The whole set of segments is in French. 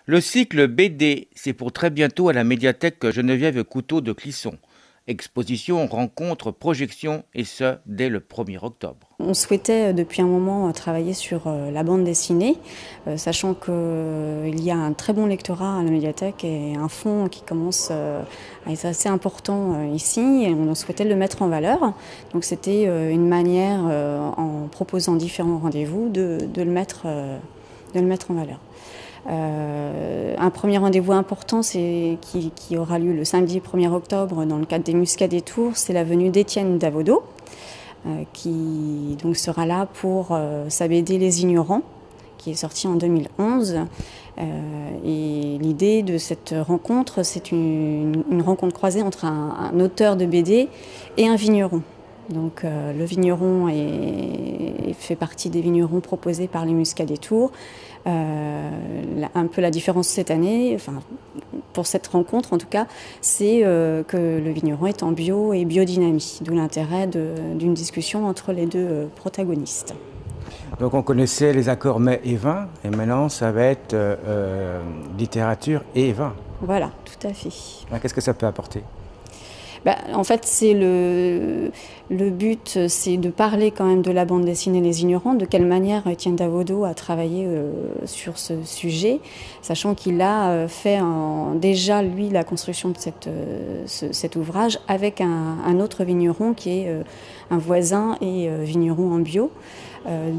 Le cycle BD, c'est pour très bientôt à la médiathèque Geneviève Couteau de Clisson. Exposition, rencontre, projection, et ce, dès le 1er octobre. On souhaitait depuis un moment travailler sur la bande dessinée, sachant qu'il y a un très bon lectorat à la médiathèque et un fonds qui commence à être assez important ici, et on souhaitait le mettre en valeur. Donc c'était une manière, en proposant différents rendez-vous, de le mettre en valeur. Un premier rendez-vous important qui aura lieu le samedi 1er octobre dans le cadre des Muscats des Tours, c'est la venue d'Étienne Davodo, qui donc sera là pour sa BD Les Ignorants, qui est sortie en 2011. Et l'idée de cette rencontre, c'est une rencontre croisée entre un auteur de BD et un vigneron. Donc le vigneron fait partie des vignerons proposés par les Muscats des Tours. Un peu la différence cette année, enfin, pour cette rencontre en tout cas, c'est que le vigneron est en bio et biodynamie, d'où l'intérêt d'une discussion entre les deux protagonistes. Donc on connaissait les accords mets et vin, et maintenant ça va être littérature et vin. Voilà, tout à fait. Qu'est-ce que ça peut apporter ? En fait, c'est le but, c'est de parler quand même de la bande dessinée Les Ignorants, de quelle manière Étienne Davodo a travaillé sur ce sujet, sachant qu'il a fait déjà, lui, la construction de cet ouvrage avec un autre vigneron qui est un voisin et vigneron en bio.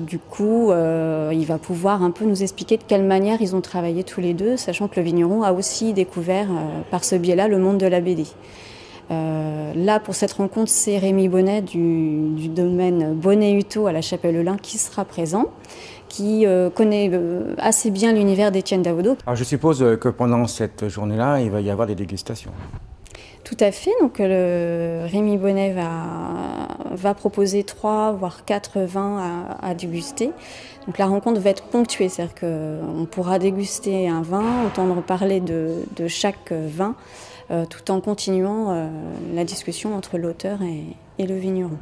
Du coup, il va pouvoir un peu nous expliquer de quelle manière ils ont travaillé tous les deux, sachant que le vigneron a aussi découvert par ce biais-là le monde de la BD. Là, pour cette rencontre, c'est Rémi Bonnet du domaine Bonnet-Hutto à la Chapelle-Lin qui sera présent, qui connaît assez bien l'univers d'Étienne Davodo. Alors je suppose que pendant cette journée-là, il va y avoir des dégustations. Tout à fait. Donc Rémi Bonnet va proposer 3 voire 4 vins à déguster. Donc la rencontre va être ponctuée, c'est-à-dire qu'on pourra déguster un vin, entendre parler de chaque vin, tout en continuant la discussion entre l'auteur et le vigneron.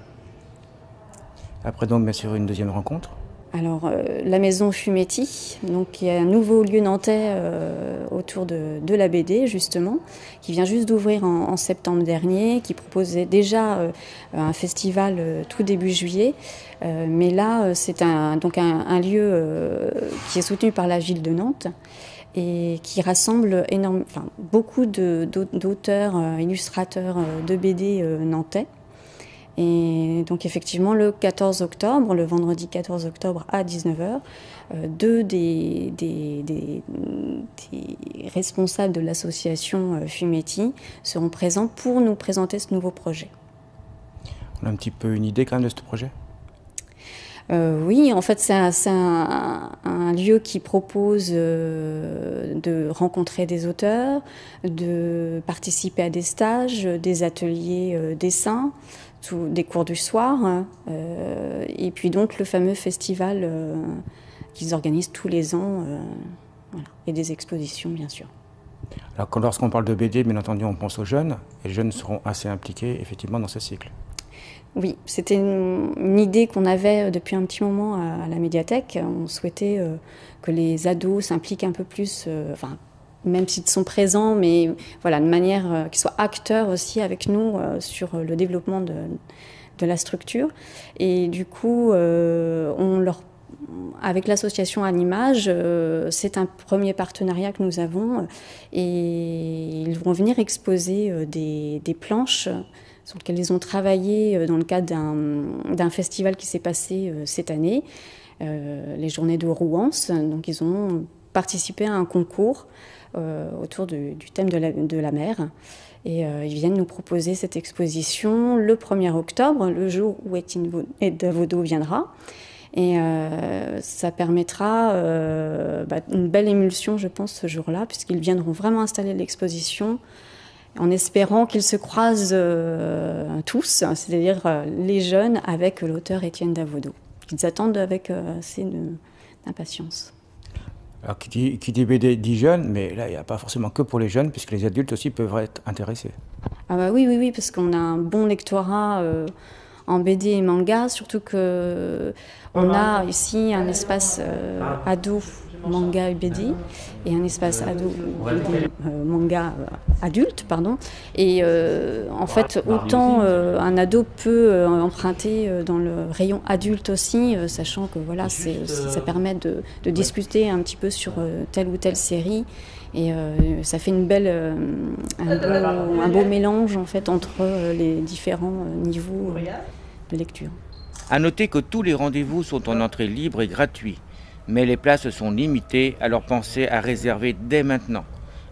Après donc bien sûr une deuxième rencontre. Alors la maison Fumetti, donc qui est un nouveau lieu nantais autour de la BD justement, qui vient juste d'ouvrir en septembre dernier, qui proposait déjà un festival tout début juillet, mais là c'est un lieu qui est soutenu par la ville de Nantes et qui rassemble beaucoup d'auteurs, illustrateurs de BD nantais. Et donc effectivement le 14 octobre, le vendredi 14 octobre à 19h, deux des responsables de l'association Fumetti seront présents pour nous présenter ce nouveau projet. On a un petit peu une idée quand même de ce projet ? Oui, en fait c'est un lieu qui propose de rencontrer des auteurs, de participer à des stages, des ateliers dessin, des cours du soir, et puis donc le fameux festival qu'ils organisent tous les ans, voilà, et des expositions bien sûr. Alors lorsqu'on parle de BD, bien entendu on pense aux jeunes, et les jeunes seront assez impliqués effectivement dans ce cycle. Oui, c'était une idée qu'on avait depuis un petit moment à la médiathèque. On souhaitait que les ados s'impliquent un peu plus, même s'ils sont présents, mais voilà, de manière qu'ils soient acteurs aussi avec nous sur le développement de la structure. Et du coup, avec l'association Animage, c'est un premier partenariat que nous avons, et ils vont venir exposer des planches sur lesquelles ils ont travaillé dans le cadre d'un festival qui s'est passé cette année, les Journées de Rouance. Donc ils ont participé à un concours autour du thème de la mer. Et ils viennent nous proposer cette exposition le 1er octobre, le jour où Étienne Davodo viendra. Et ça permettra une belle émulsion, je pense, ce jour-là, puisqu'ils viendront vraiment installer l'exposition en espérant qu'ils se croisent tous, c'est-à-dire les jeunes avec l'auteur Étienne Davodo. Ils attendent avec assez d'impatience. Alors qui dit BD dit jeunes, mais là il n'y a pas forcément que pour les jeunes, puisque les adultes aussi peuvent être intéressés. Ah bah oui, parce qu'on a un bon lectorat en BD et manga, surtout qu'on a ici un espace ado manga et BD et un espace manga adulte, pardon. Et en fait, autant un ado peut emprunter dans le rayon adulte aussi, sachant que voilà, ça permet de discuter un petit peu sur telle ou telle série. Et ça fait un beau mélange en fait entre les différents niveaux de lecture. À noter que tous les rendez-vous sont en entrée libre et gratuit, mais les places sont limitées, alors pensez à réserver dès maintenant.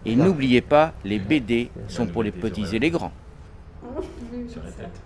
Et n'oubliez pas, les BD sont pour les petits et les grands. Sur la tête.